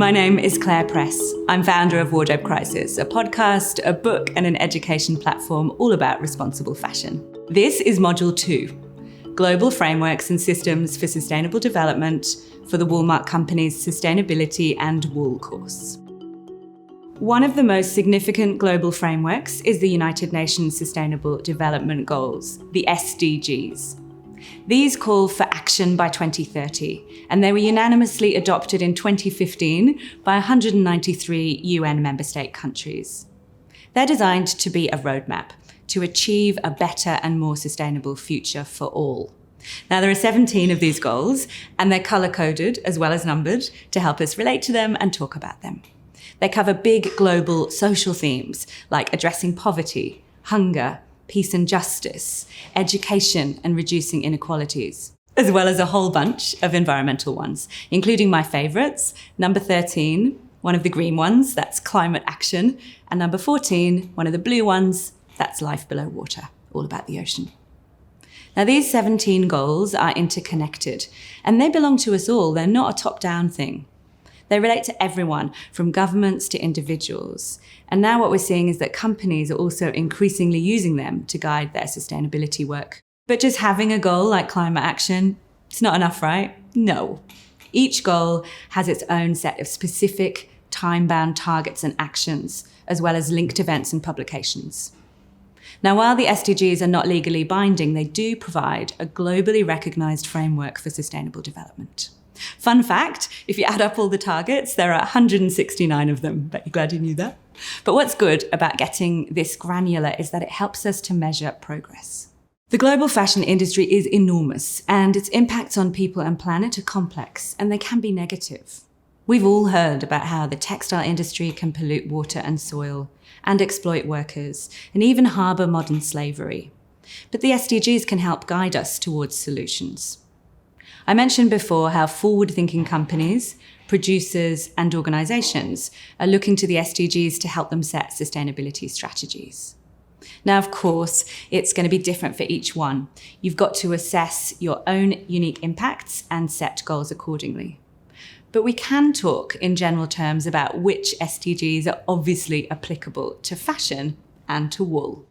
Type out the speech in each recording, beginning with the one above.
My name is Claire Press. I'm founder of Wardrobe Crisis, a podcast, a book, and an education platform all about responsible fashion. This is Module 2, Global Frameworks and Systems for Sustainable Development for the Woolmark Company's Sustainability and Wool course. One of the most significant global frameworks is the United Nations Sustainable Development Goals, the SDGs. These call for action by 2030, and they were unanimously adopted in 2015 by 193 UN member state countries. They're designed to be a roadmap to achieve a better and more sustainable future for all. Now, there are 17 of these goals, and they're colour-coded as well as numbered to help us relate to them and talk about them. They cover big global social themes like addressing poverty, hunger, peace and justice, education and reducing inequalities, as well as a whole bunch of environmental ones, including my favourites, number 13, one of the green ones, that's climate action, and number 14, one of the blue ones, that's life below water, all about the ocean. Now, these 17 goals are interconnected, and they belong to us all. They're not a top-down thing. They relate to everyone, from governments to individuals. And now what we're seeing is that companies are also increasingly using them to guide their sustainability work. But just having a goal like climate action, it's not enough, right? No. Each goal has its own set of specific time-bound targets and actions, as well as linked events and publications. Now, while the SDGs are not legally binding, they do provide a globally recognised framework for sustainable development. Fun fact, if you add up all the targets, there are 169 of them. Bet you're glad you knew that. But what's good about getting this granular is that it helps us to measure progress. The global fashion industry is enormous, and its impacts on people and planet are complex, and they can be negative. We've all heard about how the textile industry can pollute water and soil, and exploit workers, and even harbour modern slavery. But the SDGs can help guide us towards solutions. I mentioned before how forward-thinking companies, producers and organisations are looking to the SDGs to help them set sustainability strategies. Now, of course, it's going to be different for each one. You've got to assess your own unique impacts and set goals accordingly. But we can talk in general terms about which SDGs are obviously applicable to fashion and to wool.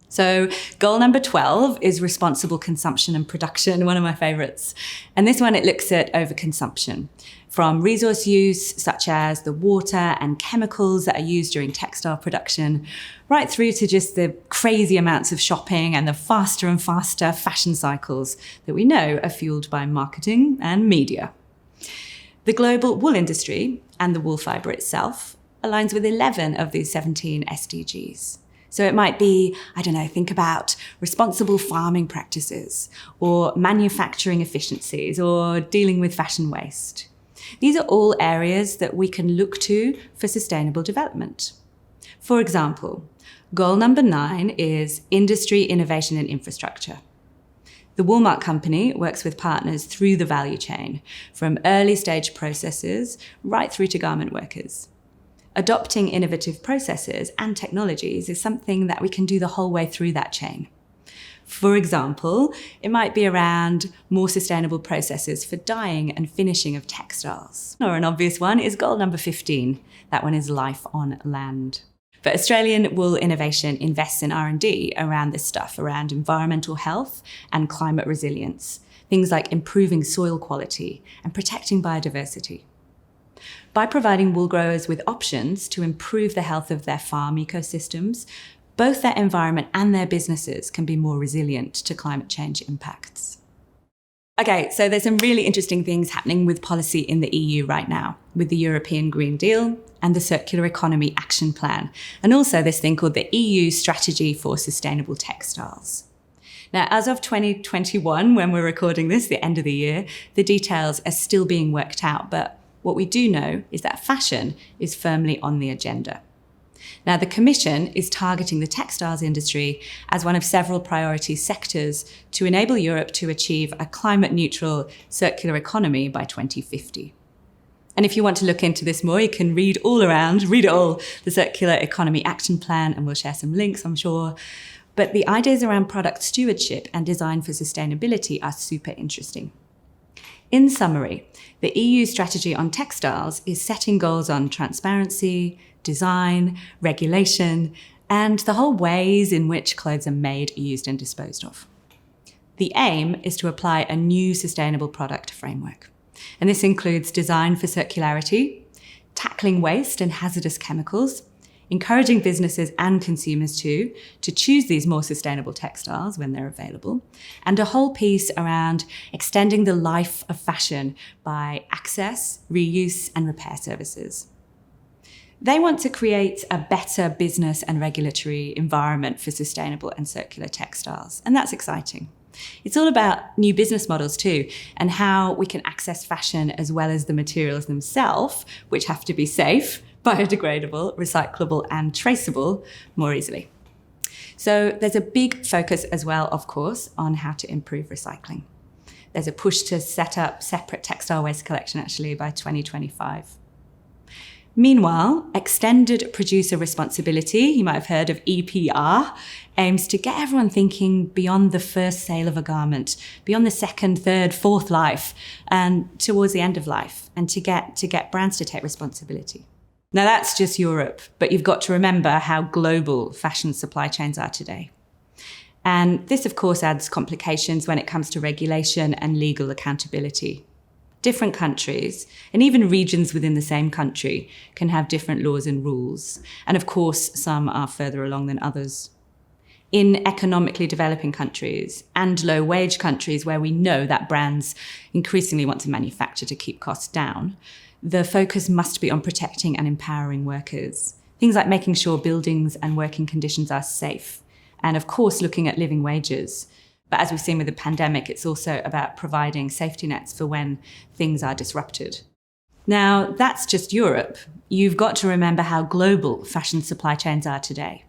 So goal number 12 is responsible consumption and production, one of my favourites. And this one, it looks at overconsumption, from resource use, such as the water and chemicals that are used during textile production, right through to just the crazy amounts of shopping and the faster and faster fashion cycles that we know are fueled by marketing and media. The global wool industry and the wool fibre itself aligns with 11 of these 17 SDGs. So it might be, think about responsible farming practices or manufacturing efficiencies or dealing with fashion waste. These are all areas that we can look to for sustainable development. For example, goal number 9 is industry, innovation and infrastructure. The Woolmark Company works with partners through the value chain, from early stage processes right through to garment workers. Adopting innovative processes and technologies is something that we can do the whole way through that chain. For example, it might be around more sustainable processes for dyeing and finishing of textiles. Or an obvious one is goal number 15. That one is life on land. But Australian Wool Innovation invests in R&D around this stuff, around environmental health and climate resilience, things like improving soil quality and protecting biodiversity. By providing wool growers with options to improve the health of their farm ecosystems, both their environment and their businesses can be more resilient to climate change impacts. Okay, so there's some really interesting things happening with policy in the EU right now, with the European Green Deal and the Circular Economy Action Plan, and also this thing called the EU Strategy for Sustainable Textiles. Now, as of 2021, when we're recording this, the end of the year, the details are still being worked out, but what we do know is that fashion is firmly on the agenda. Now, the Commission is targeting the textiles industry as one of several priority sectors to enable Europe to achieve a climate-neutral circular economy by 2050. And if you want to look into this more, you can read it all, the Circular Economy Action Plan, and we'll share some links, I'm sure. But the ideas around product stewardship and design for sustainability are super interesting. In summary, the EU strategy on textiles is setting goals on transparency, design, regulation, and the whole ways in which clothes are made, used, and disposed of. The aim is to apply a new sustainable product framework. And this includes design for circularity, tackling waste and hazardous chemicals, encouraging businesses and consumers to choose these more sustainable textiles when they're available, and a whole piece around extending the life of fashion by access, reuse, and repair services. They want to create a better business and regulatory environment for sustainable and circular textiles, and that's exciting. It's all about new business models too, and how we can access fashion as well as the materials themselves, which have to be safe, biodegradable, recyclable, and traceable more easily. So there's a big focus as well, of course, on how to improve recycling. There's a push to set up separate textile waste collection actually by 2025. Meanwhile, extended producer responsibility, you might have heard of EPR, aims to get everyone thinking beyond the first sale of a garment, beyond the second, third, fourth life, and towards the end of life, and to get brands to take responsibility. Now that's just Europe, but you've got to remember how global fashion supply chains are today. And this, of course, adds complications when it comes to regulation and legal accountability. Different countries, and even regions within the same country, can have different laws and rules. And of course, some are further along than others. In economically developing countries and low-wage countries where we know that brands increasingly want to manufacture to keep costs down, the focus must be on protecting and empowering workers. Things like making sure buildings and working conditions are safe. And of course, looking at living wages. But as we've seen with the pandemic, it's also about providing safety nets for when things are disrupted. Now, that's just Europe. You've got to remember how global fashion supply chains are today.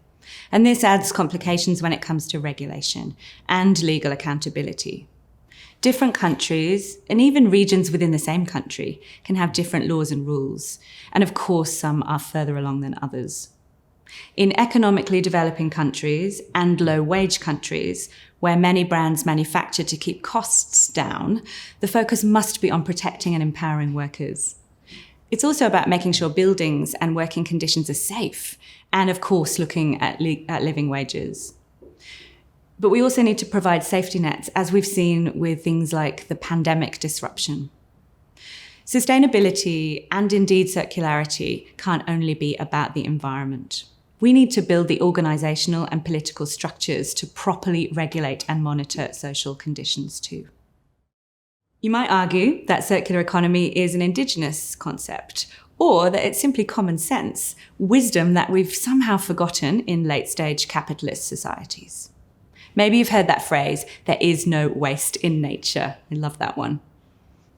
And this adds complications when it comes to regulation and legal accountability. Different countries, and even regions within the same country, can have different laws and rules. And of course, some are further along than others. In economically developing countries and low-wage countries, where many brands manufacture to keep costs down, the focus must be on protecting and empowering workers. It's also about making sure buildings and working conditions are safe, and of course, looking at living wages. But we also need to provide safety nets, as we've seen with things like the pandemic disruption. Sustainability and indeed circularity can't only be about the environment. We need to build the organisational and political structures to properly regulate and monitor social conditions too. You might argue that circular economy is an indigenous concept, or that it's simply common sense, wisdom that we've somehow forgotten in late-stage capitalist societies. Maybe you've heard that phrase, there is no waste in nature. I love that one.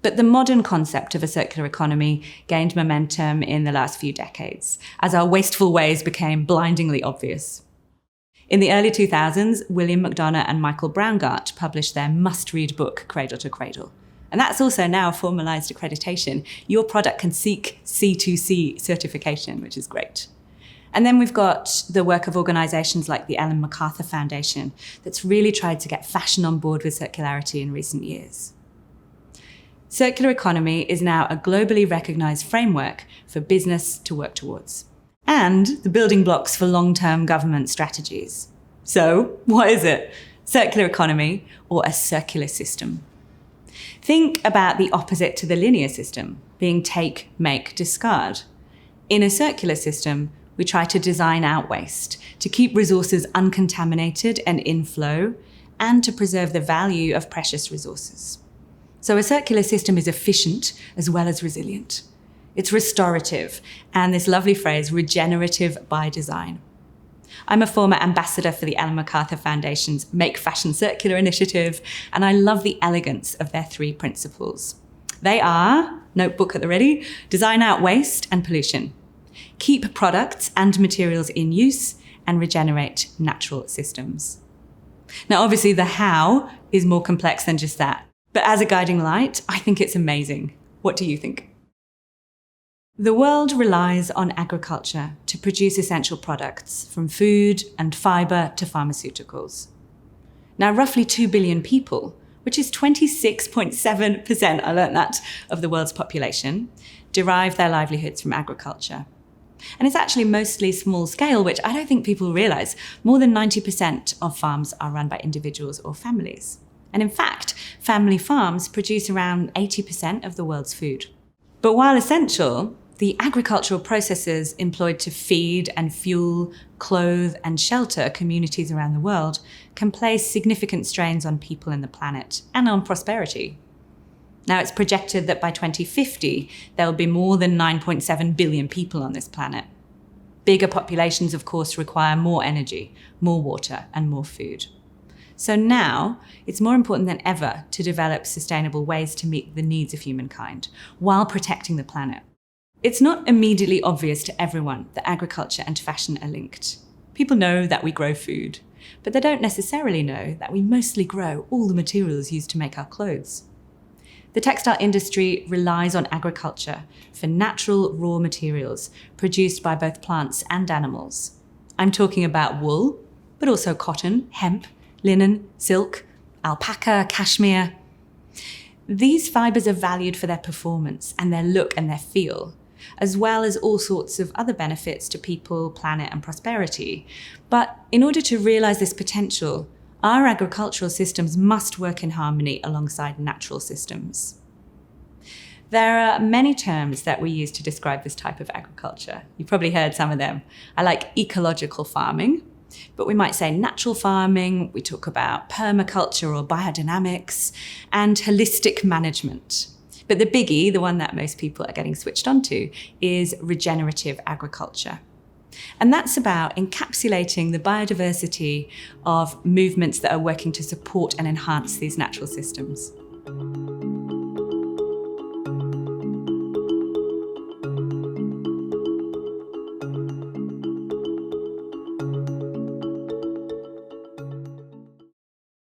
But the modern concept of a circular economy gained momentum in the last few decades, as our wasteful ways became blindingly obvious. In the early 2000s, William McDonough and Michael Braungart published their must-read book, Cradle to Cradle. And that's also now formalised accreditation. Your product can seek C2C certification, which is great. And then we've got the work of organisations like the Ellen MacArthur Foundation that's really tried to get fashion on board with circularity in recent years. Circular economy is now a globally recognised framework for business to work towards, and the building blocks for long-term government strategies. So, what is it? Circular economy or a circular system? Think about the opposite to the linear system, being take, make, discard. In a circular system, we try to design out waste, to keep resources uncontaminated and in flow, and to preserve the value of precious resources. So a circular system is efficient as well as resilient. It's restorative, and this lovely phrase, regenerative by design. I'm a former ambassador for the Ellen MacArthur Foundation's Make Fashion Circular initiative, and I love the elegance of their 3 principles. They are, notebook at the ready, design out waste and pollution, keep products and materials in use, and regenerate natural systems. Now, obviously, the how is more complex than just that. But as a guiding light, I think it's amazing. What do you think? The world relies on agriculture to produce essential products, from food and fibre to pharmaceuticals. Now, roughly 2 billion people which is 26.7%, I learnt that, of the world's population, derive their livelihoods from agriculture. And it's actually mostly small scale, which I don't think people realise. More than 90% of farms are run by individuals or families. And in fact, family farms produce around 80% of the world's food. But while essential, the agricultural processes employed to feed and fuel, clothe and shelter communities around the world can place significant strains on people and the planet and on prosperity. Now, it's projected that by 2050, there will be more than 9.7 billion people on this planet. Bigger populations, of course, require more energy, more water and more food. So now, it's more important than ever to develop sustainable ways to meet the needs of humankind while protecting the planet. It's not immediately obvious to everyone that agriculture and fashion are linked. People know that we grow food, but they don't necessarily know that we mostly grow all the materials used to make our clothes. The textile industry relies on agriculture for natural raw materials produced by both plants and animals. I'm talking about wool, but also cotton, hemp, linen, silk, alpaca, cashmere. These fibres are valued for their performance and their look and their feel, as well as all sorts of other benefits to people, planet and prosperity. But in order to realise this potential, our agricultural systems must work in harmony alongside natural systems. There are many terms that we use to describe this type of agriculture. You've probably heard some of them. I like ecological farming, but we might say natural farming, we talk about permaculture or biodynamics, and holistic management. But the biggie, the one that most people are getting switched onto, is regenerative agriculture. And that's about encapsulating the biodiversity of movements that are working to support and enhance these natural systems.